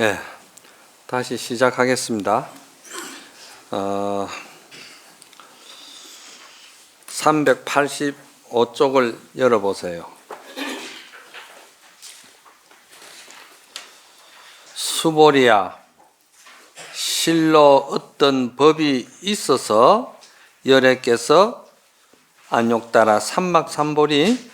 예, 다시 시작하겠습니다. 385쪽을 열어보세요. 수보리야, 실로 어떤 법이 있어서 열애께서 안욕따라 삼막삼보리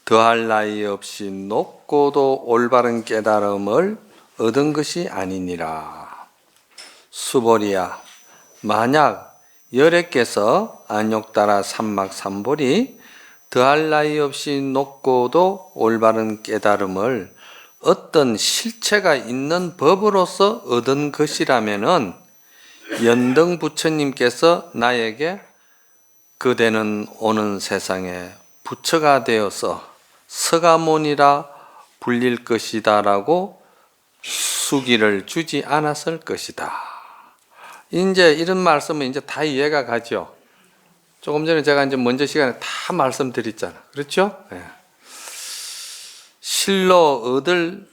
더할 나위 없이 높고도 올바른 깨달음을 얻은 것이 아니니라. 수보리야, 만약 열애께서 안욕따라 삼막삼보리 더할 나위 없이 높고도 올바른 깨달음을 어떤 실체가 있는 법으로서 얻은 것이라면은 연등 부처님께서 나에게 그대는 오는 세상에 부처가 되어서 서가모니라 불릴 것이다 라고 수기를 주지 않았을 것이다. 이제 이런 말씀은 이제 다 이해가 가죠. 조금 전에 제가 이제 먼저 시간에 다 말씀드렸잖아. 그렇죠? 네. 실로 얻을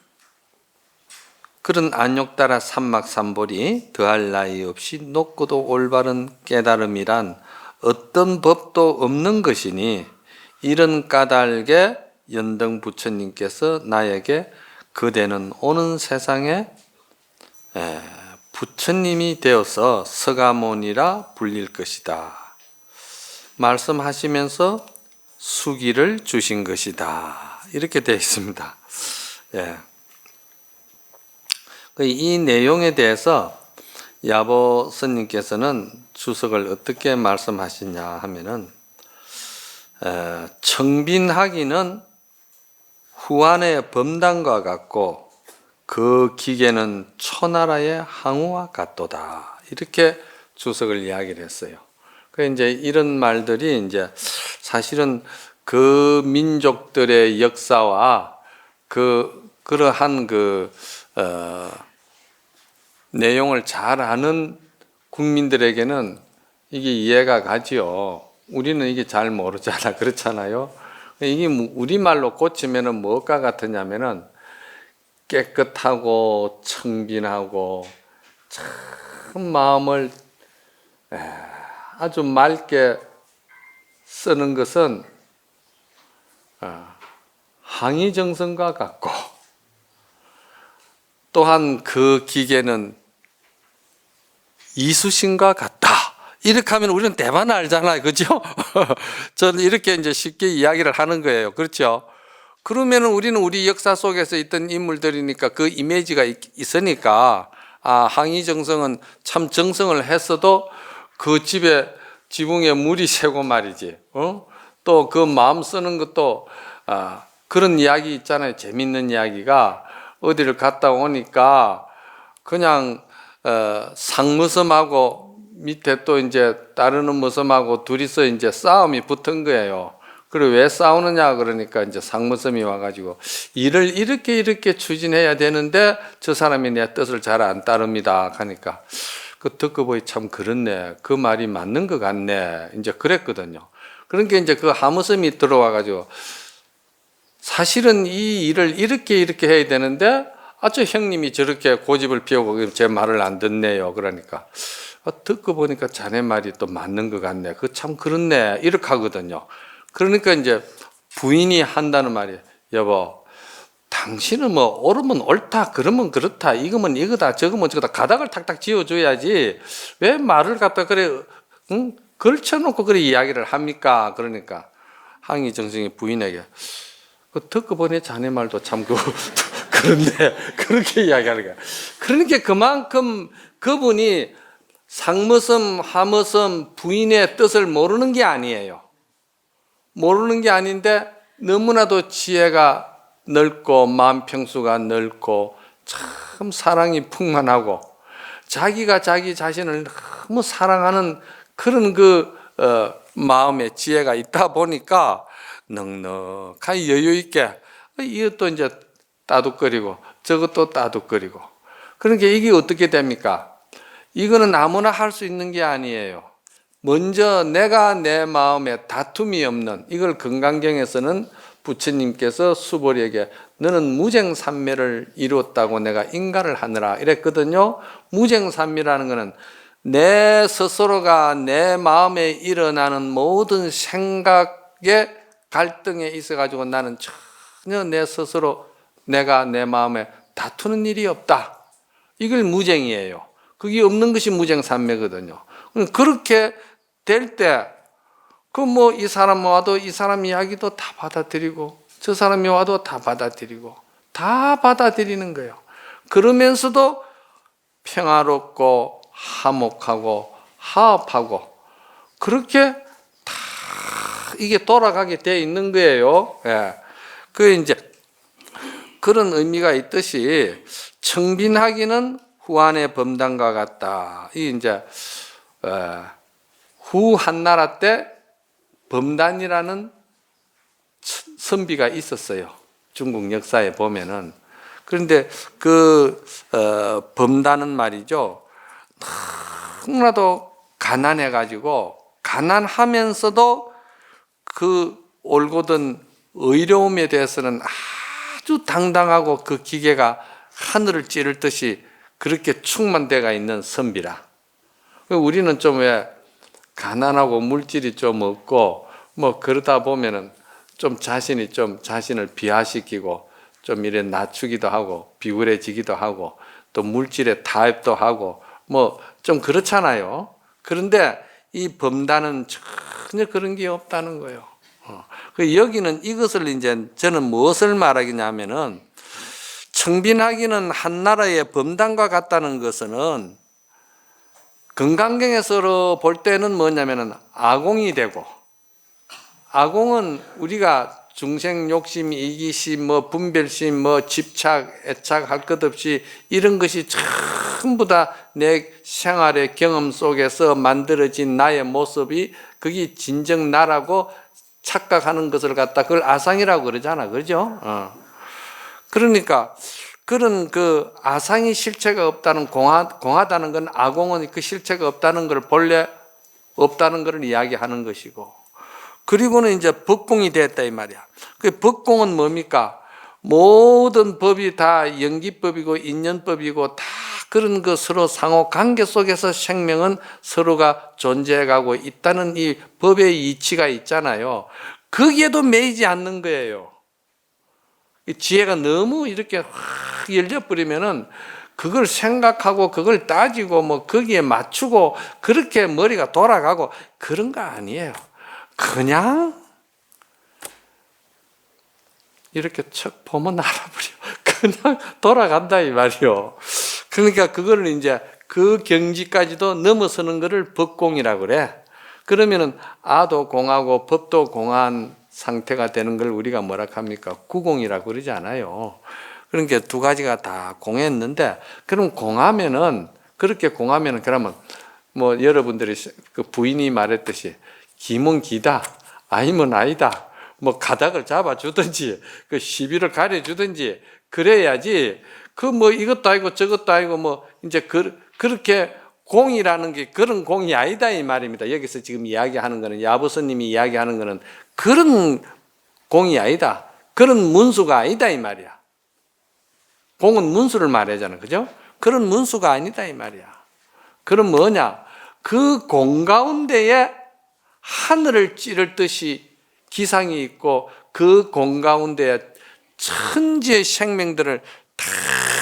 그런 안욕따라 삼막삼보리 더할 나위 없이 높고도 올바른 깨달음이란 어떤 법도 없는 것이니 이런 까닭에 연등 부처님께서 나에게 그대는 오는 세상에 부처님이 되어서 서가모니라 불릴 것이다 말씀하시면서 수기를 주신 것이다 이렇게 되어 있습니다. 예. 이 내용에 대해서 야보 스님께서는 주석을 어떻게 말씀하시냐 하면은 청빈하기는 후한의 범단과 같고 그 기계는 초나라의 항우와 같도다 이렇게 주석을 이야기를 했어요. 그 이제 이런 말들이 이제 사실은 그 민족들의 역사와 그러한 내용을 잘 아는 국민들에게는 이게 이해가 가지요. 우리는 이게 잘 모르잖아. 그렇잖아요. 이게 우리말로 고치면은 뭐가 같으냐면은 깨끗하고 청빈하고 참 마음을 아주 맑게 쓰는 것은 항의정성과 같고 또한 그 기계는 이수신과 같다. 이렇게 하면 우리는 대만 알잖아요. 그죠? 저는 이렇게 이제 쉽게 이야기를 하는 거예요. 그렇죠? 그러면 우리는 우리 역사 속에서 있던 인물들이니까 그 이미지가 있으니까 항의정성은 참 정성을 했어도 그 집에 지붕에 물이 새고 말이지. 또 그 마음 쓰는 것도 그런 이야기 있잖아요. 재밌는 이야기가 어디를 갔다 오니까 그냥 상무섬하고 밑에 또 이제 따르는 무섬하고 둘이서 이제 싸움이 붙은 거예요. 그리고 왜 싸우느냐 그러니까 이제 상무섬이 와가지고 일을 이렇게 추진해야 되는데 저 사람이 내 뜻을 잘 안 따릅니다 하니까 그 듣고 보니 참 그렇네. 그 말이 맞는 것 같네. 이제 그랬거든요. 그러니까 이제 그 하무섬이 들어와가지고 사실은 이 일을 이렇게 해야 되는데 저 형님이 저렇게 고집을 피우고 제 말을 안 듣네요. 그러니까 듣고 보니까 자네 말이 또 맞는 것 같네. 그 참 그렇네. 이렇게 하거든요. 그러니까 이제 부인이 한다는 말이에요. 여보, 당신은 뭐 옳으면 옳다, 그러면 그렇다, 이거면 이거다, 저거면 저거다, 가닥을 탁탁 지어줘야지 왜 말을 갖다 그래 걸쳐놓고 그래 이야기를 합니까? 그러니까 항의정성이 부인에게 듣고 보니 자네 말도 참 그런데 그렇게 이야기하는 거야. 그러니까 그만큼 그분이 상무섬, 하무섬 부인의 뜻을 모르는 게 아니에요. 모르는 게 아닌데 너무나도 지혜가 넓고 마음 평수가 넓고 참 사랑이 풍만하고 자기가 자기 자신을 너무 사랑하는 그런 마음의 지혜가 있다 보니까 넉넉하게 여유 있게 이것도 이제 따둑거리고 저것도 따둑거리고 그러니까 이게 어떻게 됩니까? 이거는 아무나 할 수 있는 게 아니에요. 먼저 내가 내 마음에 다툼이 없는 이걸 금강경에서는 부처님께서 수보리에게 너는 무쟁산매를 이루었다고 내가 인가를 하느라 이랬거든요. 무쟁산매라는 것은 내 스스로가 내 마음에 일어나는 모든 생각의 갈등에 있어가지고 나는 전혀 내 스스로 내가 내 마음에 다투는 일이 없다. 이걸 무쟁이에요. 그게 없는 것이 무쟁산매거든요. 그렇게 될 때 그 뭐 이 사람 와도 이 사람 이야기도 다 받아들이고 저 사람이 와도 다 받아들이고 다 받아들이는 거예요. 그러면서도 평화롭고 화목하고 화합하고 그렇게 다 이게 돌아가게 돼 있는 거예요. 예. 그 이제 그런 의미가 있듯이 청빈하기는 후한의 범단과 같다. 이 이제 후 한나라 때 범단이라는 선비가 있었어요. 중국 역사에 보면은. 그런데 그 범단은 말이죠. 너무나도 가난해가지고 가난하면서도 그 올곧은 의로움에 대해서는 아주 당당하고 그 기계가 하늘을 찌를 듯이 그렇게 충만되어 있는 선비라. 우리는 좀 왜 가난하고 물질이 좀 없고 뭐 그러다 보면은 좀 자신이 좀 자신을 비하시키고 좀 이래 낮추기도 하고 비굴해지기도 하고 또 물질에 타협도 하고 뭐 좀 그렇잖아요. 그런데 이 범단은 전혀 그런 게 없다는 거예요. 여기는 이것을 이제 저는 무엇을 말하겠냐면은 청빈하기는 한나라의 범단과 같다는 것은 건강경에서 볼 때는 뭐냐면은 아공이 되고 아공은 우리가 중생 욕심, 이기심, 뭐 분별심, 뭐 집착, 애착 할 것 없이 이런 것이 전부 다 내 생활의 경험 속에서 만들어진 나의 모습이 그게 진정 나라고 착각하는 것을 갖다 그걸 아상이라고 그러잖아. 그죠? 그러니까 그런 그 아상이 실체가 없다는 공하다는 건 아공은 그 실체가 없다는 걸 본래 없다는 걸 이야기하는 것이고 그리고는 이제 법공이 됐다 이 말이야. 그 법공은 뭡니까? 모든 법이 다 연기법이고 인연법이고 다 그런 그 서로 상호 관계 속에서 생명은 서로가 존재해가고 있다는 이 법의 이치가 있잖아요. 거기에도 매이지 않는 거예요. 이 지혜가 너무 이렇게 확 열려버리면은 그걸 생각하고 그걸 따지고 뭐 거기에 맞추고 그렇게 머리가 돌아가고 그런 거 아니에요. 그냥 이렇게 척 보면 알아버려. 그냥 돌아간다 이 말이요. 그러니까 그거를 이제 그 경지까지도 넘어서는 것을 법공이라고 그래. 그러면은 아도 공하고 법도 공한 상태가 되는 걸 우리가 뭐라 합니까? 구공이라고 그러지 않아요. 그러니까 두 가지가 다 공했는데 그럼 공하면은 그렇게 공하면은 그러면 뭐 여러분들이 그 부인이 말했듯이 기면 기다 아니면 아니다 뭐 가닥을 잡아주든지 그 시비를 가려주든지 그래야지 그 뭐 이것도 아니고 저것도 아니고 뭐 이제 그렇게 공이라는 게 그런 공이 아니다 이 말입니다. 여기서 지금 이야기하는 거는 야부스님이 이야기하는 거는 그런 공이 아니다. 그런 문수가 아니다 이 말이야. 공은 문수를 말하잖아. 그죠? 그런 문수가 아니다 이 말이야. 그럼 뭐냐? 그 공 가운데에 하늘을 찌를 듯이 기상이 있고 그 공 가운데에 천지의 생명들을 다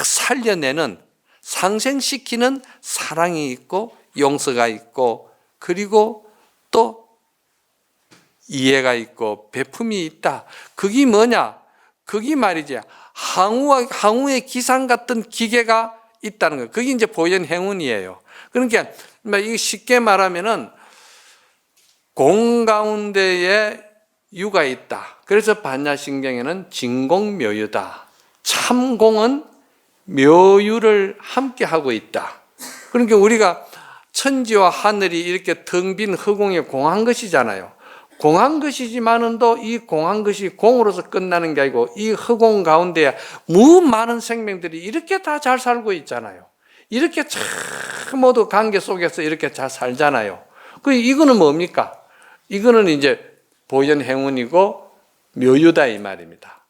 살려내는 상생시키는 사랑이 있고 용서가 있고 그리고 또 이해가 있고 베품이 있다. 그게 뭐냐? 그게 말이지 항우의 기상 같은 기계가 있다는 거예요. 그게 이제 보현 행운이에요. 그러니까 이게 쉽게 말하면은 공 가운데에 유가 있다. 그래서 반야신경에는 진공묘유다. 참공은 묘유를 함께 하고 있다. 그러니까 우리가 천지와 하늘이 이렇게 텅 빈 허공에 공한 것이잖아요. 공한 것이지만은 또 이 공한 것이 공으로서 끝나는 게 아니고 이 허공 가운데 많은 생명들이 이렇게 다 잘 살고 있잖아요. 이렇게 참 모두 관계 속에서 이렇게 잘 살잖아요. 이거는 뭡니까? 이거는 이제 보현 행운이고 묘유다 이 말입니다.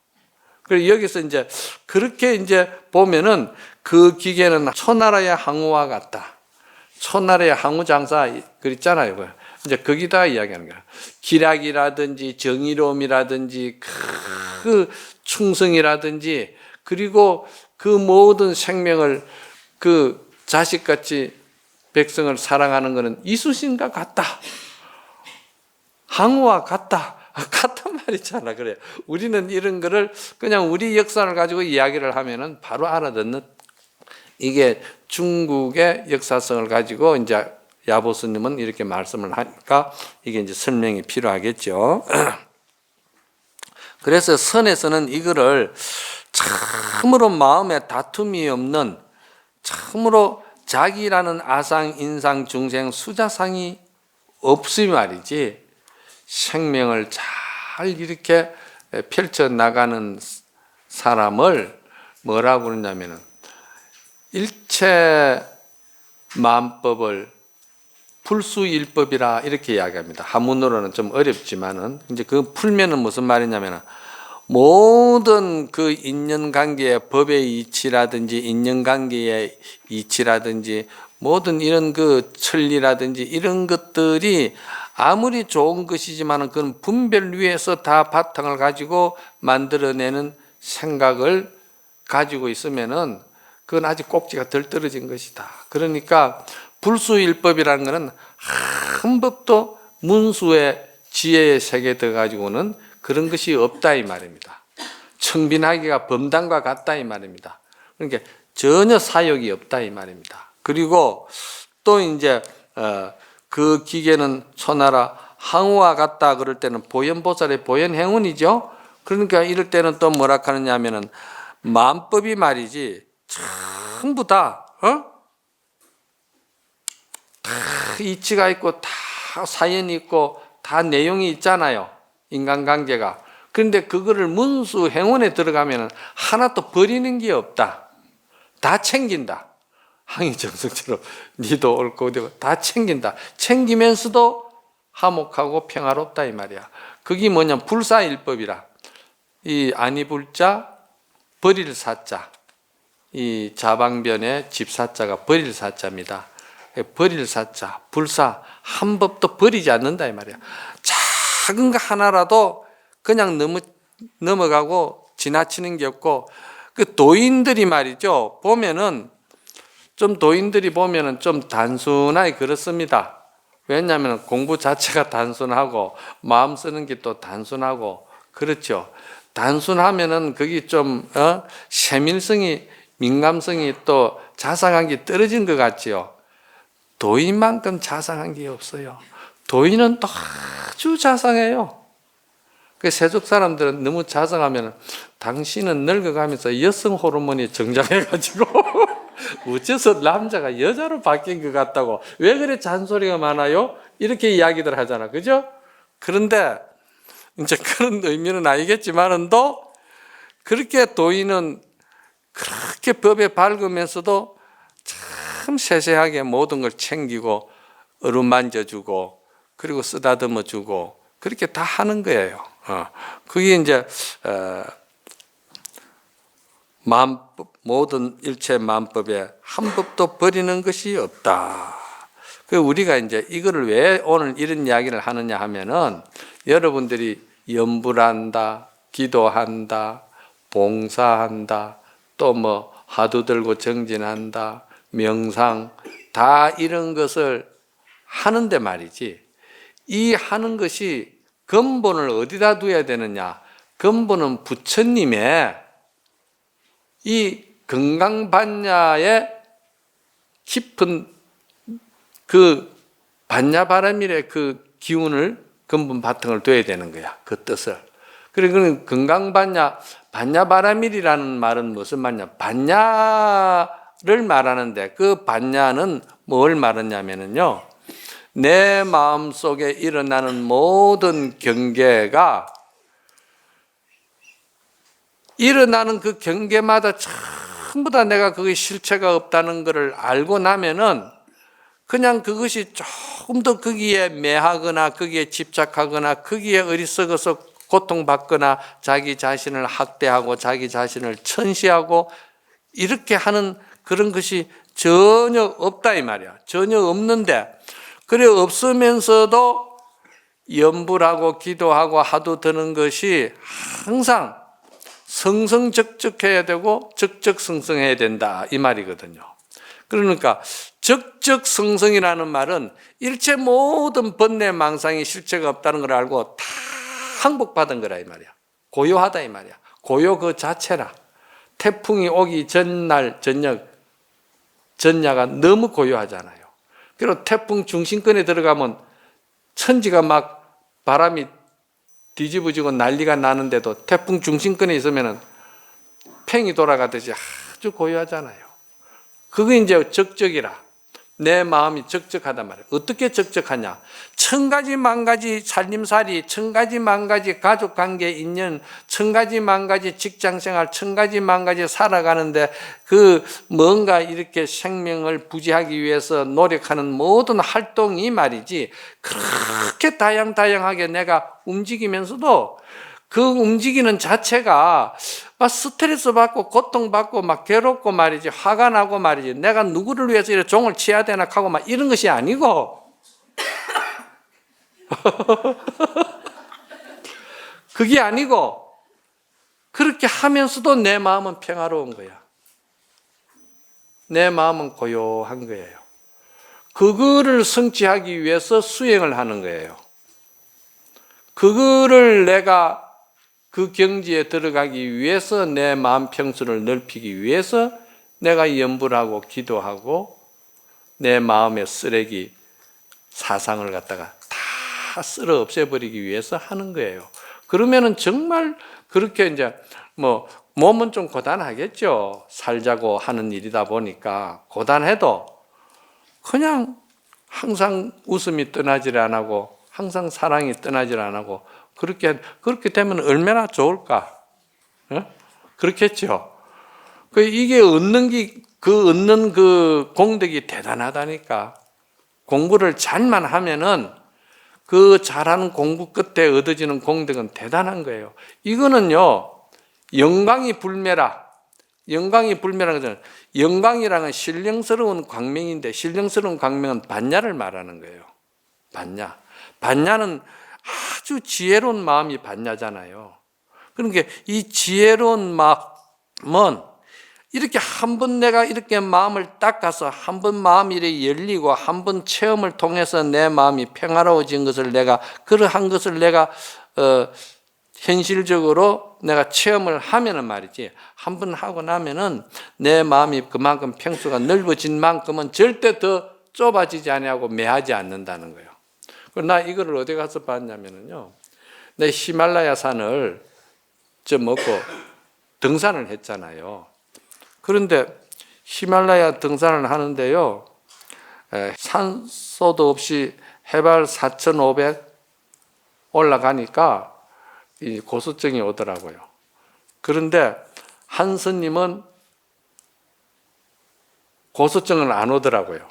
그리고 여기서 이제 그렇게 이제 보면은 그 기계는 초나라의 항우와 같다. 초나라의 항우 장사 그랬잖아요. 이제 거기다 이야기하는 거야. 기락이라든지 정의로움이라든지 그 충성이라든지 그리고 그 모든 생명을 그 자식같이 백성을 사랑하는 것은 이수신과 같다. 항우와 같다. 같단 말이잖아. 그래. 우리는 이런 거를 그냥 우리 역사를 가지고 이야기를 하면은 바로 알아듣는 이게 중국의 역사성을 가지고 이제 야보스님은 이렇게 말씀을 하니까 이게 이제 설명이 필요하겠죠. 그래서 선에서는 이거를 참으로 마음에 다툼이 없는 참으로 자기라는 아상, 인상, 중생, 수자상이 없으니 말이지 생명을 잘 이렇게 펼쳐나가는 사람을 뭐라고 그러냐면은 일체 만법을 불수일법이라 이렇게 이야기합니다. 한문으로는 좀 어렵지만은 이제 그 풀면은 무슨 말이냐면은 모든 그 인연관계의 법의 이치라든지 인연관계의 이치라든지 모든 이런 그 천리라든지 이런 것들이 아무리 좋은 것이지만은 그건 분별 위에서 다 바탕을 가지고 만들어내는 생각을 가지고 있으면은 그건 아직 꼭지가 덜 떨어진 것이다. 그러니까 불수일법이라는 것은 한 법도 문수의 지혜의 세계에 들어가지고는 그런 것이 없다 이 말입니다. 청빈하기가 범당과 같다 이 말입니다. 그러니까 전혀 사욕이 없다 이 말입니다. 그리고 또 이제 그 기계는 초나라 항우와 같다 그럴 때는 보현보살의 보현행운이죠. 그러니까 이럴 때는 또 뭐라 하느냐 하면은 만법이 말이지 전부 다 이치가 있고 다 사연이 있고 다 내용이 있잖아요. 인간관계가. 그런데 그거를 문수 행원에 들어가면 하나도 버리는 게 없다. 다 챙긴다. 항의정성처럼 니도 옳고 다 챙긴다. 챙기면서도 화목하고 평화롭다 이 말이야. 그게 뭐냐 불사일법이라. 이 아니불자 버릴 사자. 이 자방변의 집사자가 버릴 사자입니다. 버릴 사자, 불사 한 법도 버리지 않는다 이 말이야. 작은 거 하나라도 그냥 넘어가고 지나치는 게 없고 그 도인들이 말이죠. 보면은 좀 도인들이 보면은 좀 단순하게 그렇습니다. 왜냐하면 공부 자체가 단순하고 마음 쓰는 게 또 단순하고 그렇죠. 단순하면은 그게 좀 세밀성이 민감성이 또 자상한 게 떨어진 것 같지요. 도인만큼 자상한 게 없어요. 도인은 또 아주 자상해요. 그 세속 사람들은 너무 자상하면 당신은 늙어가면서 여성 호르몬이 정장해가지고 어째서 남자가 여자로 바뀐 것 같다고 왜 그래 잔소리가 많아요? 이렇게 이야기들 하잖아. 그죠? 그런데 이제 그런 의미는 아니겠지만은 또 그렇게 도인은 그렇게 법에 밝으면서도 참 세세하게 모든 걸 챙기고 어루만져주고 그리고 쓰다듬어주고 그렇게 다 하는 거예요. 그게 이제 모든 일체 만법에 한 법도 버리는 것이 없다. 그 우리가 이제 이거를 왜 오늘 이런 이야기를 하느냐 하면은 여러분들이 염불한다, 기도한다, 봉사한다, 또 뭐 화두 들고 정진한다, 명상 다 이런 것을 하는데 말이지. 이 하는 것이 근본을 어디다 둬야 되느냐? 근본은 부처님의 이 건강반야의 깊은 그 반야바라밀의 그 기운을 근본 바탕을 둬야 되는 거야. 그 뜻을. 그리고 건강반야, 반야바라밀이라는 말은 무슨 말이냐? 반야를 말하는데 그 반야는 뭘 말하냐면요. 내 마음속에 일어나는 모든 경계가 일어나는 그 경계마다 전부 다 내가 그게 실체가 없다는 것을 알고 나면은 그냥 그것이 조금 더 거기에 매하거나 거기에 집착하거나 거기에 어리석어서 고통받거나 자기 자신을 학대하고 자기 자신을 천시하고 이렇게 하는 그런 것이 전혀 없다 이 말이야. 전혀 없는데, 그래 없으면서도 염불하고 기도하고 하도 드는 것이 항상 성성적적해야 되고 적적성성해야 된다 이 말이거든요. 그러니까 적적성성이라는 말은 일체 모든 번뇌 망상이 실체가 없다는 걸 알고 다 항복받은 거라 이 말이야. 고요하다 이 말이야. 고요 그 자체라. 태풍이 오기 전날 저녁 전야가 너무 고요하잖아요. 그리고 태풍 중심권에 들어가면 천지가 막 바람이 뒤집어지고 난리가 나는데도 태풍 중심권에 있으면 팽이 돌아가듯이 아주 고요하잖아요. 그게 이제 적적이라. 내 마음이 적적하단 말이에요. 어떻게 적적하냐? 천가지 만가지 살림살이, 천가지 만가지 가족관계 인연, 천가지 만가지 직장생활, 천가지 만가지 살아가는데 그 뭔가 이렇게 생명을 부지하기 위해서 노력하는 모든 활동이 말이지, 그렇게 다양하게 내가 움직이면서도 그 움직이는 자체가 막 스트레스 받고 고통받고 막 괴롭고 말이지, 화가 나고 말이지, 내가 누구를 위해서 이렇게 종을 치야 되나 하고 막 이런 것이 아니고 그게 아니고 그렇게 하면서도 내 마음은 평화로운 거야. 내 마음은 고요한 거예요. 그거를 성취하기 위해서 수행을 하는 거예요. 그거를 내가 그 경지에 들어가기 위해서 내 마음 평수를 넓히기 위해서 내가 염불하고 기도하고 내 마음의 쓰레기 사상을 갖다가 다 쓸어 없애버리기 위해서 하는 거예요. 그러면은 정말 그렇게 이제 뭐 몸은 좀 고단하겠죠. 살자고 하는 일이다 보니까 고단해도 그냥 항상 웃음이 떠나질 안 하고 항상 사랑이 떠나질 안 하고 그렇게 되면 얼마나 좋을까? 그렇겠죠. 이게 얻는 그 공덕이 대단하다니까. 공부를 잘만 하면은 그 잘하는 공부 끝에 얻어지는 공덕은 대단한 거예요. 이거는요, 영광이 불매라. 영광이 불매라는 것은, 영광이라는 신령스러운 광명인데, 신령스러운 광명은 반야를 말하는 거예요. 반야. 반야는 아주 지혜로운 마음이 반야잖아요. 그러니까 이 지혜로운 마음은 이렇게 한 번 내가 이렇게 마음을 닦아서 한 번 마음이 이렇게 열리고 한 번 체험을 통해서 내 마음이 평화로워진 것을 내가 그러한 것을 내가 현실적으로 내가 체험을 하면은 말이지, 한 번 하고 나면은 내 마음이 그만큼 평수가 넓어진 만큼은 절대 더 좁아지지 아니하고 매하지 않는다는 거예요. 나 이거를 어디 가서 봤냐면요, 내 히말라야 산을 먹고 등산을 했잖아요. 그런데 히말라야 등산을 하는데요, 산소도 없이 해발 4,500 올라가니까 이 고소증이 오더라고요. 그런데 한 스님은 고소증은 안 오더라고요.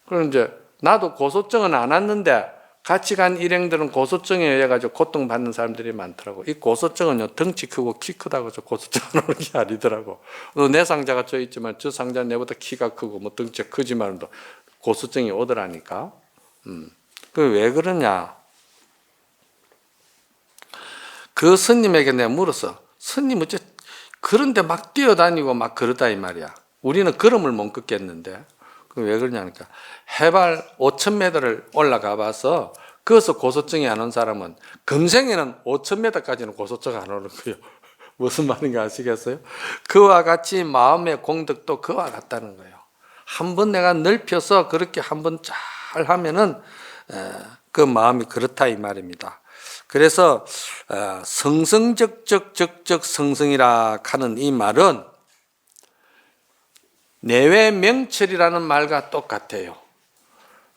그런데 나도 고소증은 안 왔는데 같이 간 일행들은 고소증에 의해 가지고 고통받는 사람들이 많더라고. 이 고소증은요, 덩치 크고 키 크다고 해서 고소증 안 오는 게 아니더라고. 내 상자가 저 있지만 저 상자 내보다 키가 크고 뭐 덩치가 크지만 고소증이 오더라니까. 그 왜 그러냐? 그 스님에게 내가 물었어. 스님 어째 그런데 막 뛰어다니고 막 그러다 이 말이야. 우리는 걸음을 못 걷겠는데. 왜 그러냐니까, 해발 5,000m를 올라가 봐서 거기서 고소증이 안 온 사람은 금생에는 5,000m까지는 고소증 안 오는 거예요. 무슨 말인지 아시겠어요? 그와 같이 마음의 공덕도 그와 같다는 거예요. 한번 내가 넓혀서 그렇게 한번 잘 하면은 그 마음이 그렇다 이 말입니다. 그래서 성성적적적적성성이라 하는 이 말은 내외 명철이라는 말과 똑같아요.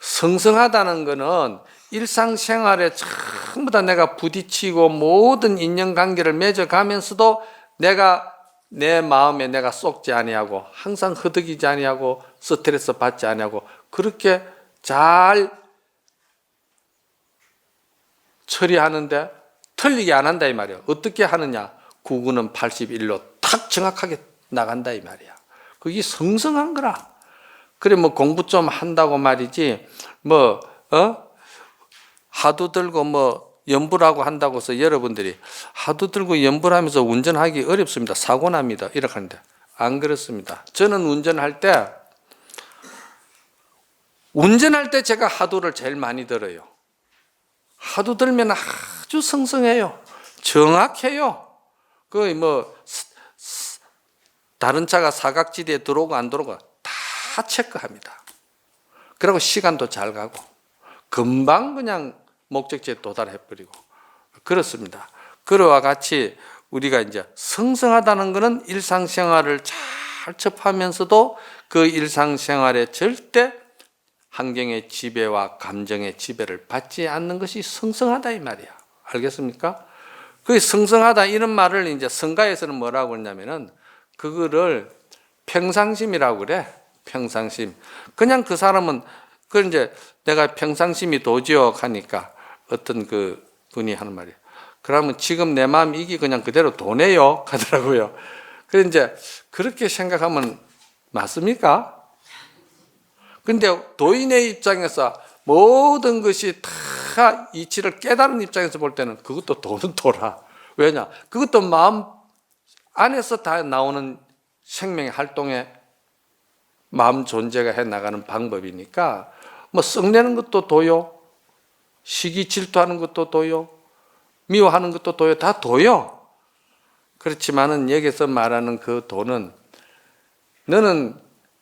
성성하다는 것은 일상생활에 전부 다 내가 부딪히고 모든 인연관계를 맺어가면서도 내가 내 마음에 내가 쏙지 아니하고 항상 허덕이지 아니하고 스트레스 받지 아니하고 그렇게 잘 처리하는데 틀리게 안 한다 이 말이야. 어떻게 하느냐? 9구는 81로 탁 정확하게 나간다 이 말이야. 그게 성성한 거라. 그래 뭐 공부 좀 한다고 말이지 하도 들고 연불하고 한다고 해서 여러분들이 하도 들고 연불하면서 운전하기 어렵습니다. 사고 납니다. 이렇게 하는데 안 그렇습니다. 저는 운전할 때 제가 하도를 제일 많이 들어요. 하도 들면 아주 성성해요. 정확해요. 다른 차가 사각지대에 들어오고 안 들어오고 다 체크합니다. 그리고 시간도 잘 가고 금방 그냥 목적지에 도달해버리고 그렇습니다. 그와 같이 우리가 이제 성성하다는 것은 일상생활을 잘 접하면서도 그 일상생활에 절대 환경의 지배와 감정의 지배를 받지 않는 것이 성성하다 이 말이야. 알겠습니까? 그 성성하다 이런 말을 이제 성가에서는 뭐라고 그러냐면은 그거를 평상심이라고 그래. 평상심. 그냥 그 사람은 이제 내가 평상심이 도지어 하니까 어떤 그 분이 하는 말이에요. 그러면 지금 내 마음 이게 그냥 그대로 도네요 하더라고요. 그래 이제 그렇게 생각하면 맞습니까? 근데 도인의 입장에서 모든 것이 다 이치를 깨달은 입장에서 볼 때는 그것도 도는 도라. 왜냐? 그것도 마음 안에서 다 나오는 생명의 활동에 마음 존재가 해 나가는 방법이니까 썩내는 것도 도요. 시기 질투하는 것도 도요. 미워하는 것도 도요. 다 도요. 그렇지만은 여기서 말하는 그 도는 너는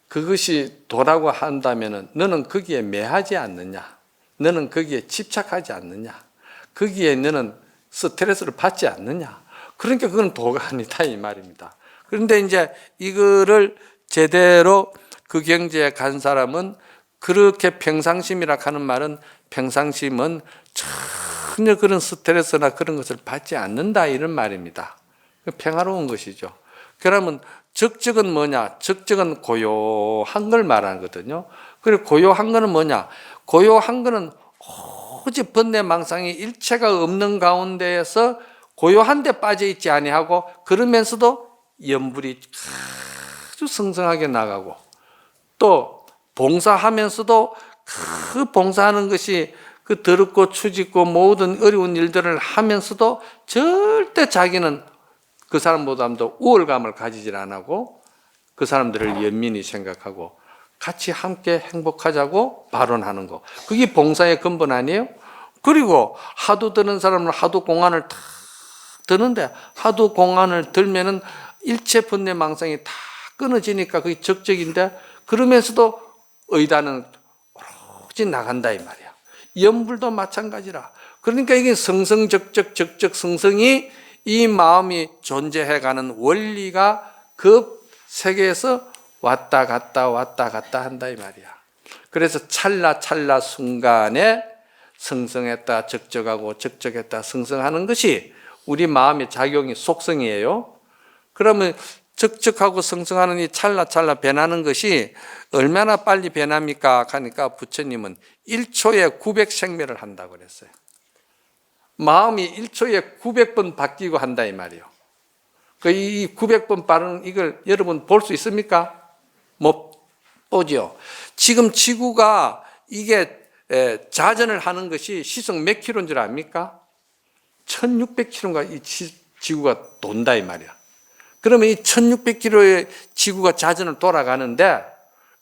그것이 도라고 한다면은 너는 거기에 매하지 않느냐? 너는 거기에 집착하지 않느냐? 거기에 너는 스트레스를 받지 않느냐? 그러니까 그건 도가 아니다 이 말입니다. 그런데 이제 이거를 제대로 그 경지에 간 사람은 그렇게 평상심이라 하는 말은 평상심은 전혀 그런 스트레스나 그런 것을 받지 않는다 이런 말입니다. 평화로운 것이죠. 그러면 적적은 뭐냐? 적적은 고요한 걸 말하거든요. 그리고 고요한 거는 뭐냐? 고요한 거는 오직 번뇌망상이 일체가 없는 가운데에서 고요한 데 빠져 있지 아니하고 그러면서도 염불이 아주 성성하게 나가고 또 봉사하면서도 그 봉사하는 것이 그 더럽고 추짓고 모든 어려운 일들을 하면서도 절대 자기는 그 사람보다도 우월감을 가지질 않고 그 사람들을 연민히 생각하고 같이 함께 행복하자고 발언하는 거. 그게 봉사의 근본 아니에요? 그리고 하도 드는 사람은 하도 공안을 다 드는데 하도 공안을 들면은 일체 번뇌 망상이 다 끊어지니까 그게 적적인데 그러면서도 의단은 오로지 나간다 이 말이야. 염불도 마찬가지라. 그러니까 이게 성성적적 적적성성이 이 마음이 존재해가는 원리가 그 세계에서 왔다 갔다 왔다 갔다 한다 이 말이야. 그래서 찰나 순간에 성성했다 적적하고 적적했다 성성하는 것이 우리 마음의 작용이 속성이에요. 그러면 적적하고 성성하는 이 찰나 변하는 것이 얼마나 빨리 변합니까? 하니까 부처님은 1초에 900생멸을 한다고 그랬어요. 마음이 1초에 900번 바뀌고 한다 이 말이에요. 이 900번 빠른 이걸 여러분 볼 수 있습니까? 못 보죠. 지금 지구가 이게 자전을 하는 것이 시속 몇 킬로인 줄 압니까? 1600km인가 이 지구가 돈다 이 말이야. 그러면 이 1600km의 지구가 자전을 돌아가는데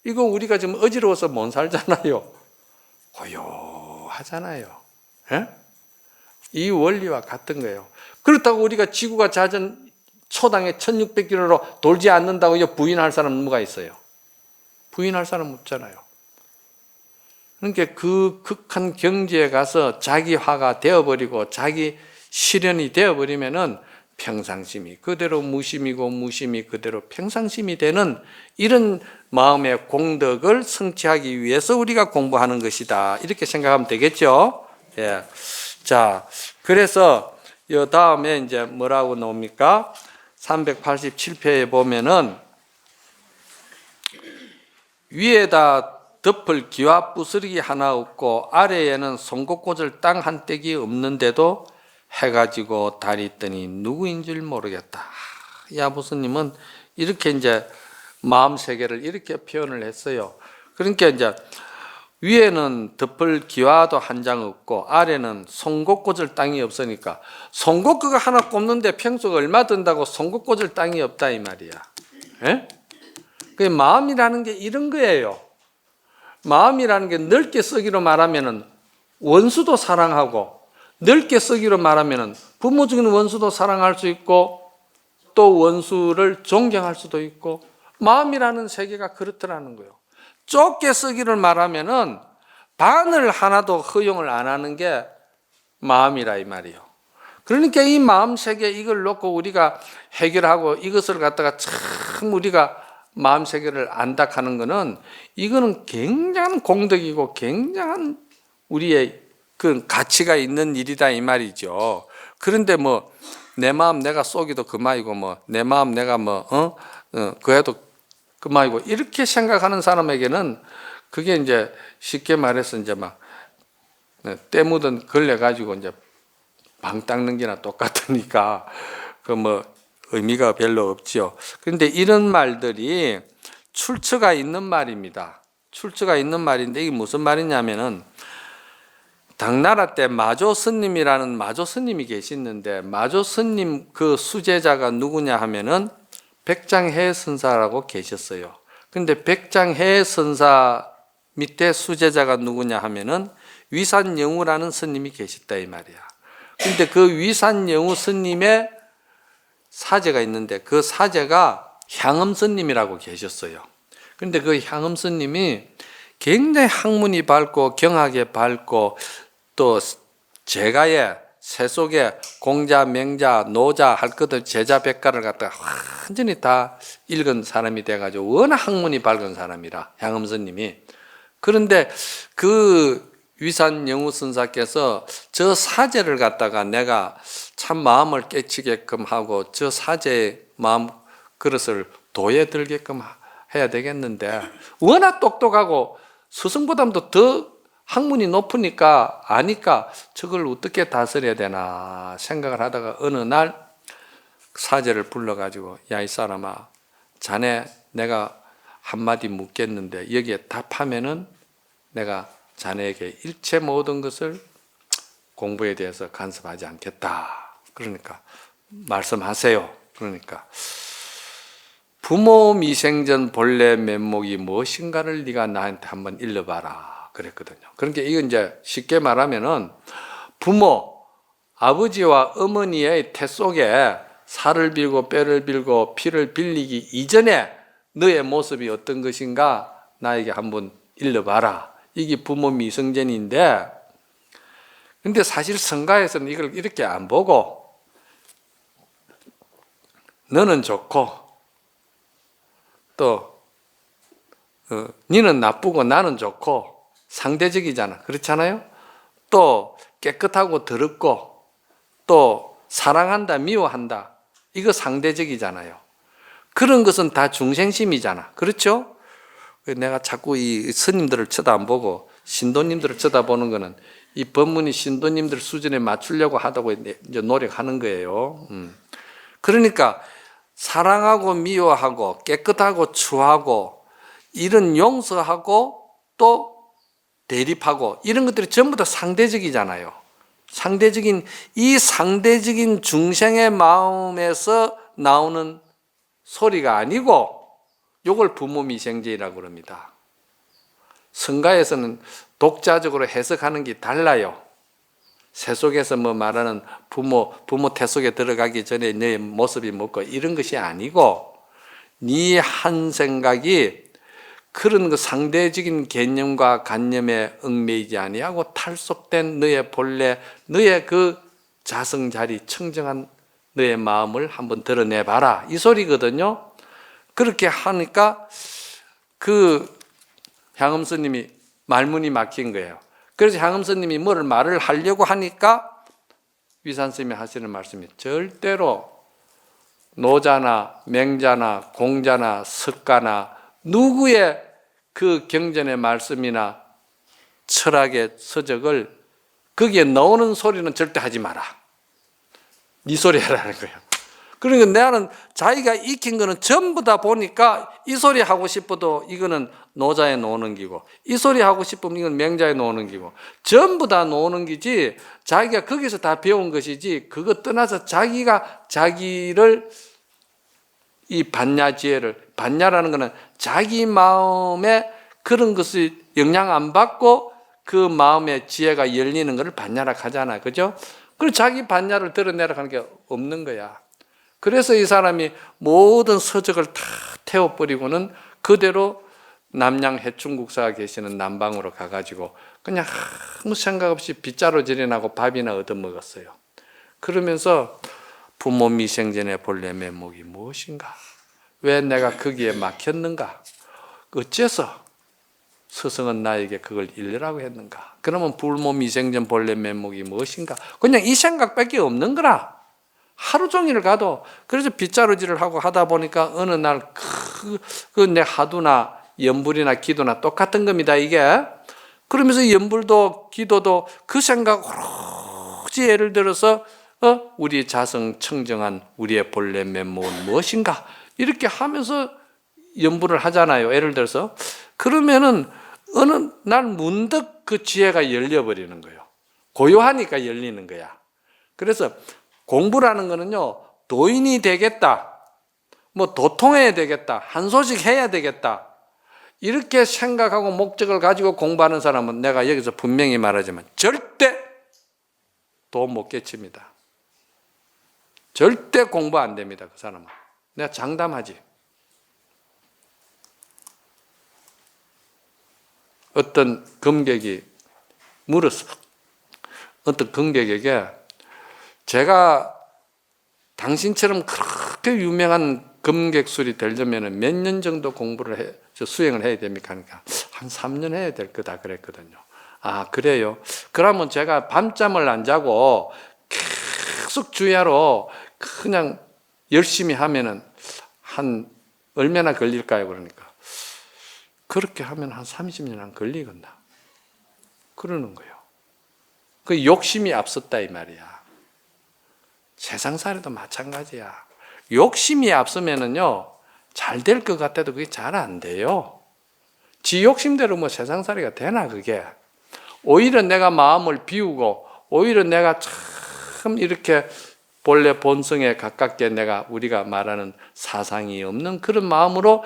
이거 우리가 지금 어지러워서 못 살잖아요. 고요하잖아요. 에? 이 원리와 같은 거예요. 그렇다고 우리가 지구가 자전 초당에 1600km로 돌지 않는다고 부인할 사람은 누가 있어요? 부인할 사람 없잖아요. 그러니까 그 극한 경지에 가서 자기화가 되어버리고 자기 실현이 되어버리면은 평상심이 그대로 무심이고 무심이 그대로 평상심이 되는 이런 마음의 공덕을 성취하기 위해서 우리가 공부하는 것이다. 이렇게 생각하면 되겠죠? 예. 자, 그래서 이 다음에 이제 뭐라고 나옵니까? 387페이지에 보면은 위에다 덮을 기와 부스러기 하나 없고 아래에는 송곳꽂을 땅 한 떼기 없는데도 해가지고 달이 있더니 누구인 줄 모르겠다. 이 아부스님은 이렇게 이제 마음 세계를 이렇게 표현을 했어요. 그러니까 이제 위에는 덮을 기와도 한 장 없고 아래는 송곳 꽂을 땅이 없으니까 송곳 그거 하나 꼽는데 평수가 얼마 든다고 송곳 꽂을 땅이 없다 이 말이야. 예? 그 마음이라는 게 이런 거예요. 마음이라는 게 넓게 쓰기로 말하면은 원수도 사랑하고 넓게 쓰기로 말하면은 부모 중에 원수도 사랑할 수 있고 또 원수를 존경할 수도 있고 마음이라는 세계가 그렇더라는 거예요. 좁게 쓰기를 말하면은 반을 하나도 허용을 안 하는 게 마음이라 이 말이에요. 그러니까 이 마음 세계 이걸 놓고 우리가 해결하고 이것을 갖다가 참 우리가 마음 세계를 안다 하는 거는 이거는 굉장한 공덕이고 굉장한 우리의 그 가치가 있는 일이다 이 말이죠. 그런데 뭐 내 마음 내가 쏘기도 그만이고 뭐 내 마음 내가 그 해도 그만이고 이렇게 생각하는 사람에게는 그게 이제 쉽게 말해서 이제 막 때 묻은 걸레 가지고 이제 방 닦는 게나 똑같으니까 그 뭐 의미가 별로 없지요. 그런데 이런 말들이 출처가 있는 말입니다. 출처가 있는 말인데 이게 무슨 말이냐면은 당나라 때 마조 스님이라는 마조 스님이 계시는데 마조 스님 그 수제자가 누구냐 하면은 백장해 선사라고 계셨어요. 근데 백장해 선사 밑에 수제자가 누구냐 하면은 위산영우라는 스님이 계셨다 이 말이야. 근데 그 위산영우 스님의 사제가 있는데 그 사제가 향음 스님이라고 계셨어요. 근데 그 향음 스님이 굉장히 학문이 밝고 경학에 밝고 또 제가에 세속에 공자, 명자, 노자 할 것들 제자 백가를 갖다가 완전히 다 읽은 사람이 돼가지고 워낙 학문이 밝은 사람이라 향음 스님이. 그런데 그 위산 영우 선사께서 저 사제를 갖다가 내가 참 마음을 깨치게끔 하고 저 사제의 마음 그릇을 도에 들게끔 해야 되겠는데 워낙 똑똑하고 스승보다도 더 학문이 높으니까 아니까 저걸 어떻게 다스려야 되나 생각을 하다가 어느 날 사제를 불러가지고 야 이 사람아 자네 내가 한마디 묻겠는데 여기에 답하면은 내가 자네에게 일체 모든 것을 공부에 대해서 간섭하지 않겠다. 그러니까 말씀하세요. 그러니까 부모 미생전 본래 면목이 무엇인가를 네가 나한테 한번 일러봐라 그랬거든요. 그러니까 이건 이제 쉽게 말하면은 부모 아버지와 어머니의 태 속에 살을 빌고 뼈를 빌고 피를 빌리기 이전에 너의 모습이 어떤 것인가 나에게 한번 일러봐라. 이게 부모 미성전인데 근데 사실 성가에서는 이걸 이렇게 안 보고 너는 좋고 또 니는 나쁘고 나는 좋고 상대적이잖아. 그렇잖아요? 또 깨끗하고 더럽고 또 사랑한다 미워한다 이거 상대적이잖아요. 그런 것은 다 중생심이잖아. 그렇죠? 내가 자꾸 이 스님들을 쳐다 안 보고 신도님들을 쳐다보는 거는 이 법문이 신도님들 수준에 맞추려고 하다고 이제 노력하는 거예요. 그러니까 사랑하고 미워하고 깨끗하고 추하고 이런 용서하고 또 대립하고 이런 것들이 전부 다 상대적이잖아요. 상대적인 이 상대적인 중생의 마음에서 나오는 소리가 아니고 이걸 부모미생제라고 그럽니다. 성가에서는 독자적으로 해석하는 게 달라요. 세속에서 뭐 말하는 부모 태 속에 들어가기 전에 너의 모습이 뭐고 이런 것이 아니고 네 한 생각이 그런 그 상대적인 개념과 관념에 얽매이지 아니하고 탈속된 너의 본래 너의 그 자성자리 청정한 너의 마음을 한번 드러내봐라 이 소리거든요. 그렇게 하니까 그 향음 스님이 말문이 막힌 거예요. 그래서 향음 스님이 말을 하려고 하니까 위산 스님이 하시는 말씀이 절대로 노자나 맹자나 공자나 석가나 누구의 그 경전의 말씀이나 철학의 서적을 거기에 넣는 소리는 절대 하지 마라. 네 소리 해라는 거예요. 그러니까 나는 자기가 익힌 거는 전부 다 보니까 이 소리 하고 싶어도 이거는 노자에 놓는 기고, 이 소리 하고 싶으면 이건 맹자에 놓는 기고, 전부 다 놓는 기지, 자기가 거기서 다 배운 것이지, 그거 떠나서 자기가 자기를 이 반야지혜를, 반야라는 거는 자기 마음에 그런 것을 영향 안 받고 그 마음의 지혜가 열리는 것을 반야라 하잖아. 그죠? 그리고 자기 반야를 드러내라 하는 게 없는 거야. 그래서 이 사람이 모든 서적을 다 태워버리고는 그대로 남양 해충국사가 계시는 남방으로 가가지고 그냥 아무 생각 없이 빗자루질이나고 밥이나 얻어먹었어요. 그러면서 부모 미생전의 본래 면목이 무엇인가? 왜 내가 거기에 막혔는가? 어째서 스승은 나에게 그걸 일러라고 했는가? 그러면 부모 미생전 본래 면목이 무엇인가? 그냥 이 생각밖에 없는 거라. 하루 종일 가도. 그래서 빗자루질을 하고 하다 보니까 어느 날 내 하두나 염불이나 기도나 똑같은 겁니다, 이게. 그러면서 염불도 기도도 그 생각 오로지 예를 들어서 우리 자성 청정한 우리의 본래 면목은 무엇인가? 이렇게 하면서 염불을 하잖아요, 예를 들어서. 그러면은 어느 날 문득 그 지혜가 열려버리는 거예요. 고요하니까 열리는 거야. 그래서 공부라는 거는요, 도인이 되겠다, 뭐 도통해야 되겠다, 한 소식 해야 되겠다, 이렇게 생각하고 목적을 가지고 공부하는 사람은 내가 여기서 분명히 말하지만 절대 도 못 깨칩니다. 절대 공부 안 됩니다, 그 사람은. 내가 장담하지. 어떤 검객이 물었어. 어떤 검객에게 제가 당신처럼 그렇게 유명한 검객술이 되려면 몇 년 정도 공부를 수행을 해야 됩니까? 하니까 한 3년 해야 될 거다 그랬거든요. 아, 그래요? 그러면 제가 밤잠을 안 자고 계속 주야로 그냥 열심히 하면은 한 얼마나 걸릴까요? 그러니까 그렇게 하면 한 30년 안 걸리겠나? 그러는 거예요. 그 욕심이 앞섰다 이 말이야. 세상살이도 마찬가지야. 욕심이 앞서면은요, 잘 될 것 같아도 그게 잘 안 돼요. 지 욕심대로 뭐 세상살이가 되나, 그게. 오히려 내가 마음을 비우고, 오히려 내가 참 이렇게 본래 본성에 가깝게 우리가 말하는 사상이 없는 그런 마음으로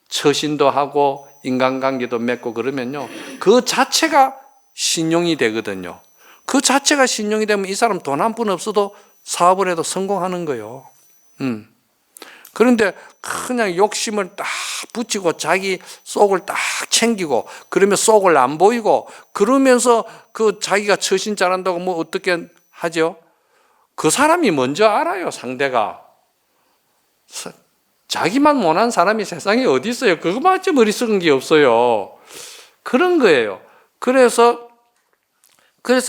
처신도 하고, 인간관계도 맺고 그러면요, 그 자체가 신용이 되거든요. 그 자체가 신용이 되면 이 사람 돈 한 푼 없어도 사업을 해도 성공하는 거예요. 그런데 그냥 욕심을 딱 붙이고 자기 속을 딱 챙기고 그러면 속을 안 보이고 그러면서 그 자기가 처신 잘한다고 뭐 어떻게 하죠? 그 사람이 먼저 알아요, 상대가. 자기만 못한 사람이 세상에 어디 있어요? 그거만치 머리 썩은 게 없어요. 그런 거예요. 그래서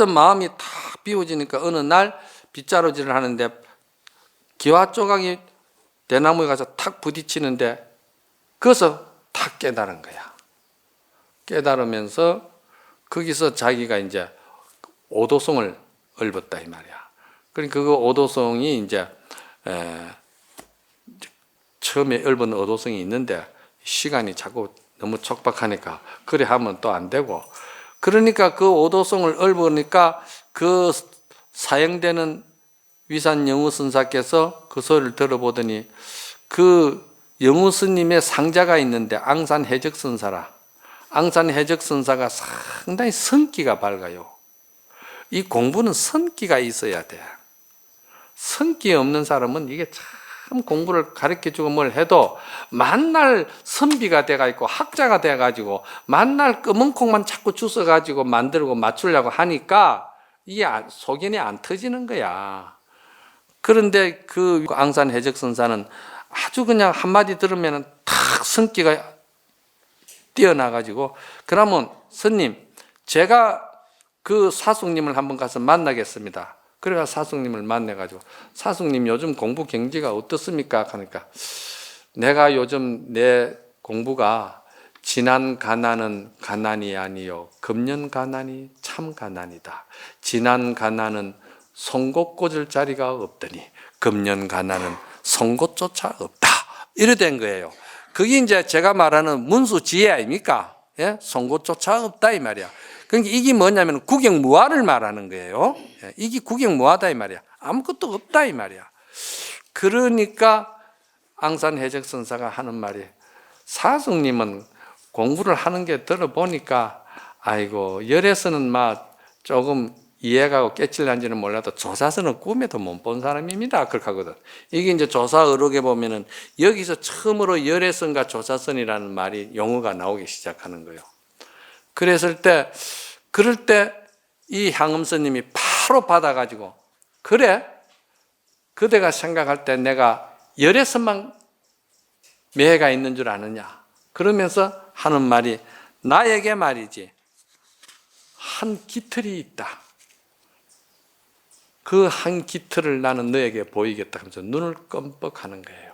마음이 탁 비워지니까 어느 날 빗자루질을 하는데 기와 조각이 대나무에 가서 탁 부딪히는데 거기서 탁 깨달은 거야. 깨달으면서 거기서 자기가 이제 오도성을 읊었다 이 말이야. 그러니까 그 오도성이 이제 처음에 읊은 오도성이 있는데 시간이 자꾸 너무 촉박하니까 그래 하면 또 안 되고, 그러니까 그 오도성을 읊으니까 그 사형되는 위산 영우선사께서 그 소리를 들어보더니 그 영우스님의 상자가 있는데 앙산해적선사라. 앙산해적선사가 상당히 성기가 밝아요. 이 공부는 성기가 있어야 돼. 성기 없는 사람은 이게 참 공부를 가르쳐주고 뭘 해도 만날 선비가 돼가지고 학자가 돼가지고 만날 검은 콩만 자꾸 주워가지고 만들고 맞추려고 하니까 이게 소견이 안 터지는 거야. 그런데 그 앙산해적선사는 아주 그냥 한마디 들으면 탁 성기가 뛰어나가지고, 그러면 스님 제가 그 사숙님을 한번 가서 만나겠습니다. 그래가 사숙님을 만나가지고 사숙님 요즘 공부 경지가 어떻습니까? 하니까 내가 요즘 내 공부가 지난 가난은 가난이 아니요 금년 가난이 참 가난이다. 지난 가난은 송곳 꽂을 자리가 없더니 금년 가나는 송곳조차 없다. 이래 된 거예요. 그게 이제 제가 말하는 문수지혜 아닙니까? 예? 송곳조차 없다 이 말이야. 그러니까 이게 뭐냐면 국영무화를 말하는 거예요. 예? 이게 국영무화다 이 말이야. 아무것도 없다 이 말이야. 그러니까 앙산해적선사가 하는 말이, 사숙님은 공부를 하는 게 들어보니까 아이고 열에서는 막 조금 이해가고 깨칠는지는 몰라도 조사서는 꿈에도 못 본 사람입니다. 그렇게 하거든. 이게 이제 조사어록에 보면은 여기서 처음으로 열애선과 조사선이라는 말이 용어가 나오기 시작하는 거예요. 그랬을 때, 그럴 때 이 향음스님이 바로 받아가지고, 그래? 그대가 생각할 때 내가 열애선만 매해가 있는 줄 아느냐? 그러면서 하는 말이, 나에게 말이지 한 깃털이 있다. 그 한 깃털을 나는 너에게 보이겠다 하면서 눈을 껌뻑하는 거예요.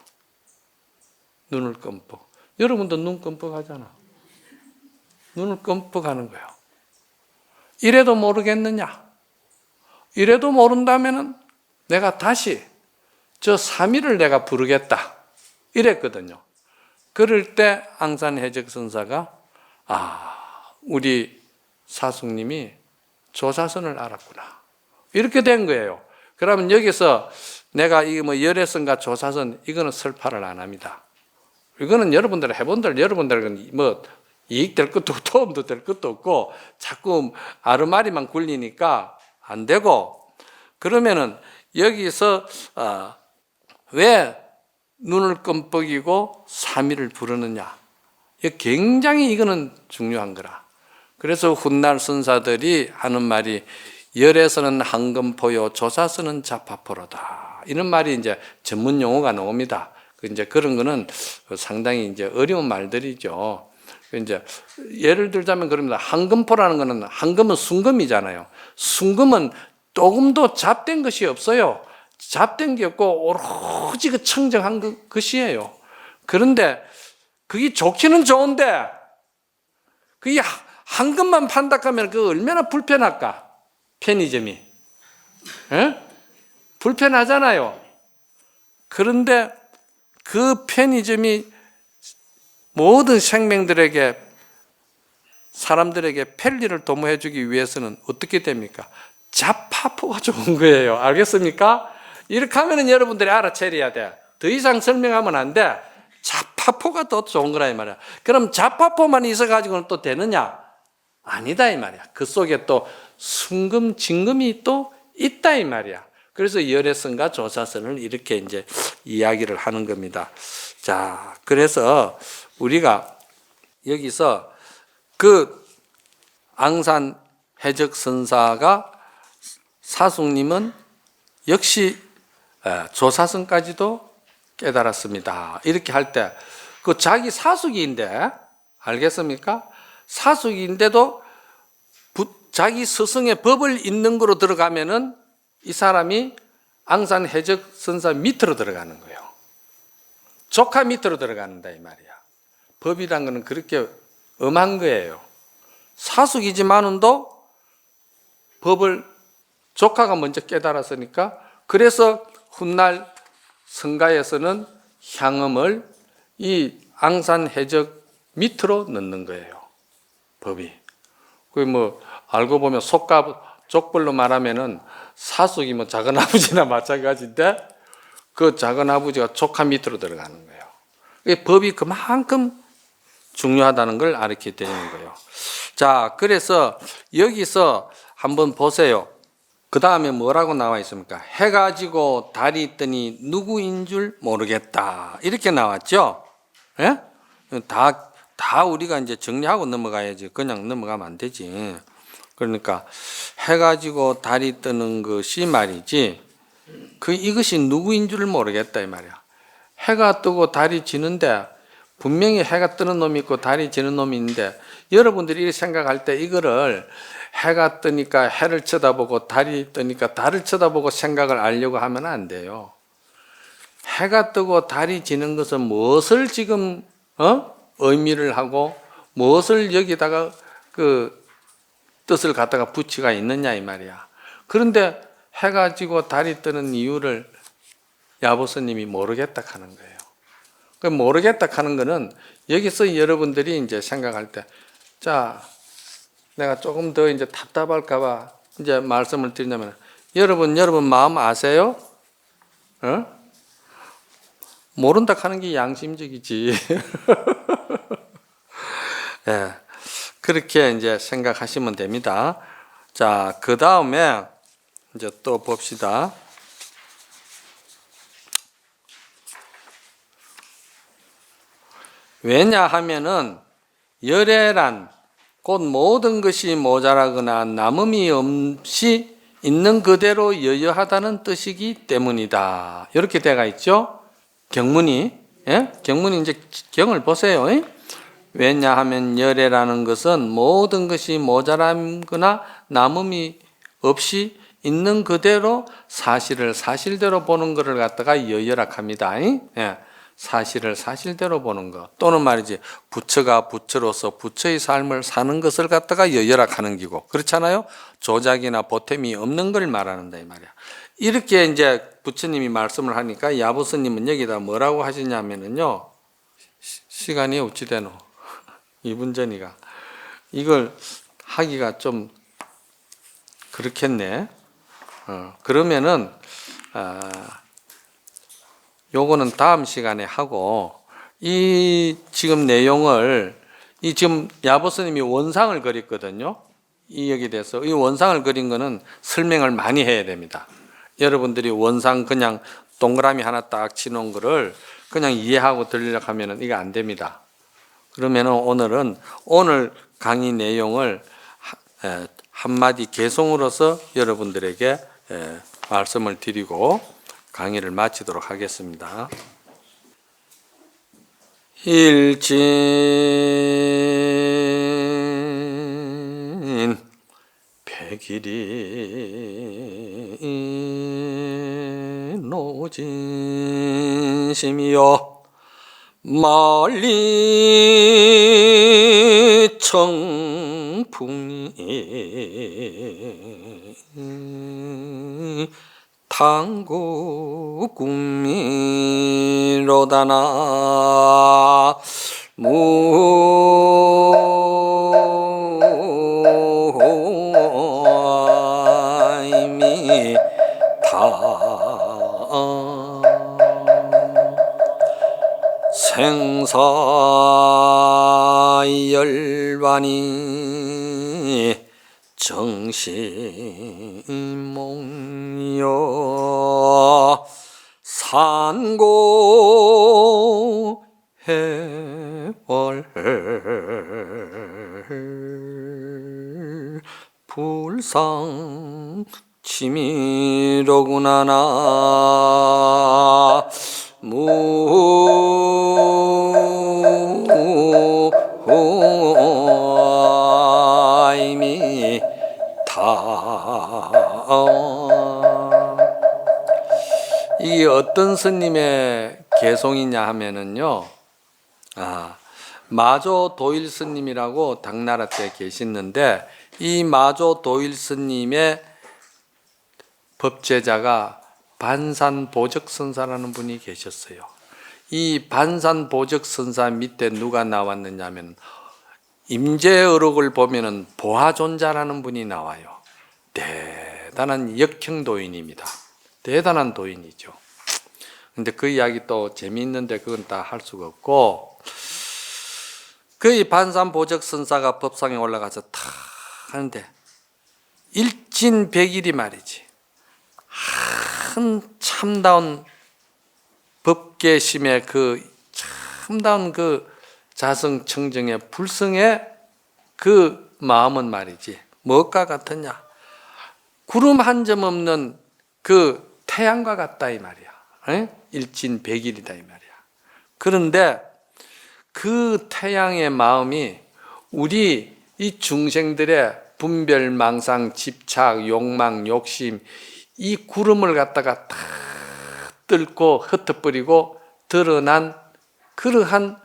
눈을 껌뻑. 여러분도 눈 껌뻑하잖아. 눈을 껌뻑하는 거예요. 이래도 모르겠느냐? 이래도 모른다면은 내가 다시 저 3일을 내가 부르겠다. 이랬거든요. 그럴 때 앙산해적선사가 우리 사숙님이 조사선을 알았구나. 이렇게 된 거예요. 그러면 여기서 내가 이게 뭐 열애선과 조사선, 이거는 설파를 안 합니다. 이거는 여러분들 해본들, 여러분들은 뭐 이익될 것도 없고 도움도 될 것도 없고 자꾸 아르마리만 굴리니까 안 되고, 그러면은 여기서 왜 눈을 껌뻑이고 3일을 부르느냐? 굉장히 이거는 중요한 거라. 그래서 훗날 선사들이 하는 말이 열에서는 황금포요, 조사서는 자파포로다. 이런 말이 이제 전문 용어가 나옵니다. 이제 그런 거는 상당히 이제 어려운 말들이죠. 이제 예를 들자면 그럽니다. 황금포라는 거는, 황금은 순금이잖아요. 순금은 조금도 잡된 것이 없어요. 잡된 게 없고 오로지 그 청정한 것이에요. 그런데 그게 좋기는 좋은데 그게 황금만 판다 하면 그 얼마나 불편할까? 편의점이. 에? 불편하잖아요. 그런데 그 편의점이 모든 생명들에게, 사람들에게 편리를 도모해 주기 위해서는 어떻게 됩니까? 자파포가 좋은 거예요. 알겠습니까? 이렇게 하면 여러분들이 알아차려야 돼. 더 이상 설명하면 안 돼. 자파포가 더 좋은 거라 이 말이야. 그럼 자파포만 있어가지고는 또 되느냐? 아니다 이 말이야. 그 속에 또 순금, 진금이 또 있다 이 말이야. 그래서 열애선과 조사선을 이렇게 이제 이야기를 하는 겁니다. 자, 그래서 우리가 여기서 그 앙산해적선사가, 사숙님은 역시 조사선까지도 깨달았습니다. 이렇게 할 때 그 자기 사숙인데, 알겠습니까? 사숙인데도 자기 스승의 법을 잇는 거로 들어가면은 이 사람이 앙산해적선사 밑으로 들어가는 거예요. 조카 밑으로 들어간다 이 말이야. 법이란 거는 그렇게 엄한 거예요. 사숙이지만은도 법을 조카가 먼저 깨달았으니까, 그래서 훗날 성가에서는 향음을 이 앙산해적 밑으로 넣는 거예요. 법이. 그 뭐 알고 보면 족벌로 말하면은 사숙이 뭐 작은 아버지나 마찬가지인데 그 작은 아버지가 조카 밑으로 들어가는 거예요. 법이 그만큼 중요하다는 걸 알게 되는 거예요. 자, 그래서 여기서 한번 보세요. 그 다음에 뭐라고 나와 있습니까? 해가 지고 달이 뜨니 누구인 줄 모르겠다. 이렇게 나왔죠? 예? 다 우리가 이제 정리하고 넘어가야지. 그냥 넘어가면 안 되지. 그러니까 해가 지고 달이 뜨는 것이 말이지, 이것이 누구인 줄 모르겠다 이 말이야. 해가 뜨고 달이 지는데 분명히 해가 뜨는 놈이 있고 달이 지는 놈이 있는데, 여러분들이 이렇게 생각할 때 이거를 해가 뜨니까 해를 쳐다보고 달이 뜨니까 달을 쳐다보고 생각을 알려고 하면 안 돼요. 해가 뜨고 달이 지는 것은 무엇을 지금 의미를 하고 무엇을 여기다가 그 뜻을 갖다가 붙이가 있느냐 이 말이야. 그런데 해가 지고 달이 뜨는 이유를 야보스님이 모르겠다 하는 거예요. 그 모르겠다 하는 거는 여기서 여러분들이 이제 생각할 때, 자, 내가 조금 더 이제 답답할까봐 이제 말씀을 드리냐면, 여러분 마음 아세요? 어? 모른다 하는 게 양심적이지. 예, 그렇게 이제 생각하시면 됩니다. 자, 그 다음에 이제 또 봅시다. 왜냐하면은 열애란 곧 모든 것이 모자라거나 남음이 없이 있는 그대로 여여하다는 뜻이기 때문이다. 이렇게 되어 있죠. 경문이, 예? 경문이 이제 경을 보세요. 예? 왜냐하면 열애라는 것은 모든 것이 모자라거나 남음이 없이 있는 그대로 사실을 사실대로 보는 것을 갖다가 여여라 합니다. 예. 사실을 사실대로 보는 것, 또는 말이지 부처가 부처로서 부처의 삶을 사는 것을 갖다가 여여라 하는 기고, 그렇잖아요. 조작이나 보탬이 없는 걸 말하는다 이 말이야. 이렇게 이제 부처님이 말씀을 하니까 야부스님은 여기다 뭐라고 하시냐면은요, 시간이 어찌 되노? 2분 전이가 이걸 하기가 좀 그렇겠네. 그러면은 요거는 다음 시간에 하고, 이 지금 내용을, 이 지금 야보스님이 원상을 그렸거든요. 이 여기 대해서 이 원상을 그린 거는 설명을 많이 해야 됩니다. 여러분들이 원상 그냥 동그라미 하나 딱 치놓은 거를 그냥 이해하고 들으려고 하면은 이거 안 됩니다. 그러면은 오늘 강의 내용을 한마디 개송으로서 여러분들에게 말씀을 드리고 강의를 마치도록 하겠습니다. 일진 백일이 노진심이여 멀리 청풍리 당구 꿈미로다나 무임이 다 생사 열반이 정신몽여 산고 해월 불상 치미로구나 나 무임이 이 어떤 스님의 개송이냐 하면은요, 마조 도일 스님이라고 당나라 때 계시는데, 이 마조 도일 스님의 법제자가 반산보적선사라는 분이 계셨어요. 이 반산보적선사 밑에 누가 나왔느냐면 임재어록을 보면은 보화존자라는 분이 나와요. 대단한 역행도인입니다. 대단한 도인이죠. 근데 그 이야기 또 재미있는데 그건 다 할 수가 없고, 그 반산보적선사가 법상에 올라가서 탁 하는데 일진백일이 말이지, 한 참다운 법계심의 그 참다운 그 자성청정의 불성의 그 마음은 말이지 무엇과 같으냐, 구름 한 점 없는 그 태양과 같다 이 말이야. 일진백일이다 이 말이야. 그런데 그 태양의 마음이 우리 이 중생들의 분별, 망상, 집착, 욕망, 욕심, 이 구름을 갖다가 다 뚫고 흩어버리고 드러난 그러한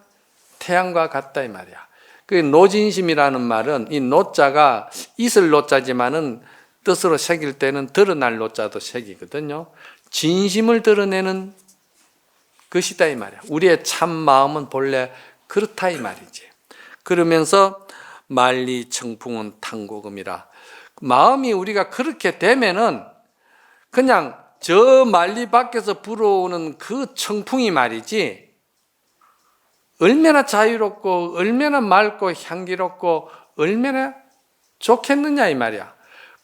태양과 같다 이 말이야. 그 노진심이라는 말은 이 노자가 있을 노자지만은 뜻으로 새길 때는 드러날 노자도 새기거든요. 진심을 드러내는 것이다 이 말이야. 우리의 참 마음은 본래 그렇다 이 말이지. 그러면서 만리청풍은 탕고금이라. 마음이 우리가 그렇게 되면은 그냥 저 만리 밖에서 불어오는 그 청풍이 말이지 얼마나 자유롭고 얼마나 맑고 향기롭고 얼마나 좋겠느냐 이 말이야.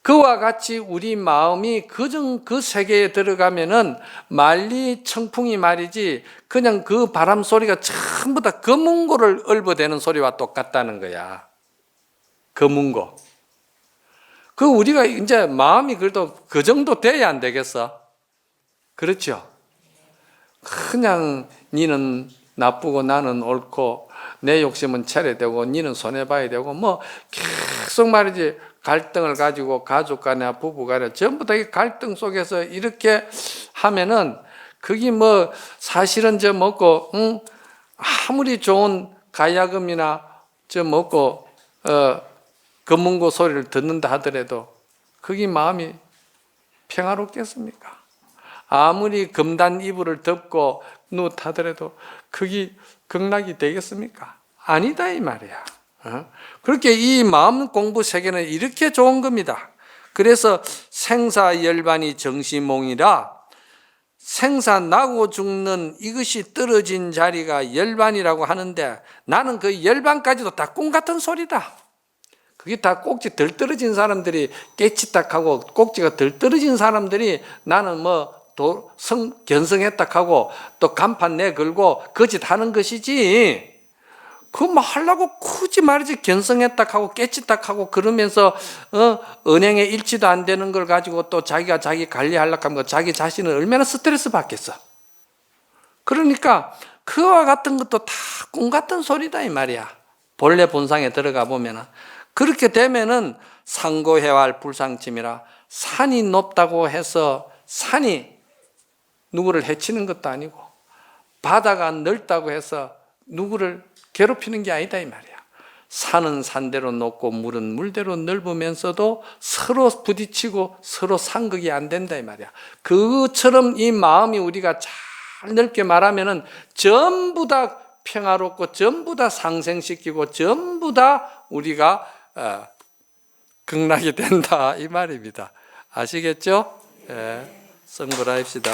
그와 같이 우리 마음이 그 세계에 들어가면은 만리 청풍이 말이지 그냥 그 바람 소리가 전부 다 검은고를 읊어대는 소리와 똑같다는 거야. 검은고. 그 우리가 이제 마음이 그래도 그 정도 돼야 안 되겠어? 그렇죠? 그냥 니는 나쁘고 나는 옳고 내 욕심은 차려되고 니는 손해봐야 되고 뭐 계속 말이지 갈등을 가지고 가족 간에 부부 간에 전부 다 이 갈등 속에서 이렇게 하면은 그게 뭐 사실은 저 먹고 아무리 좋은 가야금이나 저 먹고 검은고 소리를 듣는다 하더라도 그게 마음이 평화롭겠습니까? 아무리 금단 이불을 덮고 누웠하더라도 그게 극락이 되겠습니까? 아니다 이 말이야. 그렇게 이 마음 공부 세계는 이렇게 좋은 겁니다. 그래서 생사열반이 정시몽이라 생사 나고 죽는 이것이 떨어진 자리가 열반이라고 하는데 나는 그 열반까지도 다 꿈 같은 소리다. 그게 다 꼭지 덜 떨어진 사람들이 깨치딱하고 꼭지가 덜 떨어진 사람들이 나는 뭐 견성했다 하고 또 간판 내걸고 거짓 하는 것이지 그거 뭐 하려고 굳이 말이지 견성했다 하고 깨치다 하고 그러면서 은행에 일치도 안 되는 걸 가지고 또 자기가 자기 관리하려고 하면 자기 자신은 얼마나 스트레스 받겠어. 그러니까 그와 같은 것도 다 꿈 같은 소리다 이 말이야. 본래 본상에 들어가 보면은 그렇게 되면은 상고해활 불상침이라 산이 높다고 해서 산이 누구를 해치는 것도 아니고 바다가 넓다고 해서 누구를 괴롭히는 게 아니다 이 말이야. 산은 산대로 높고 물은 물대로 넓으면서도 서로 부딪히고 서로 상극이 안 된다 이 말이야. 그처럼 이 마음이 우리가 잘 넓게 말하면은 전부 다 평화롭고 전부 다 상생시키고 전부 다 우리가 극락이 된다 이 말입니다. 아시겠죠? 예, 성불합시다.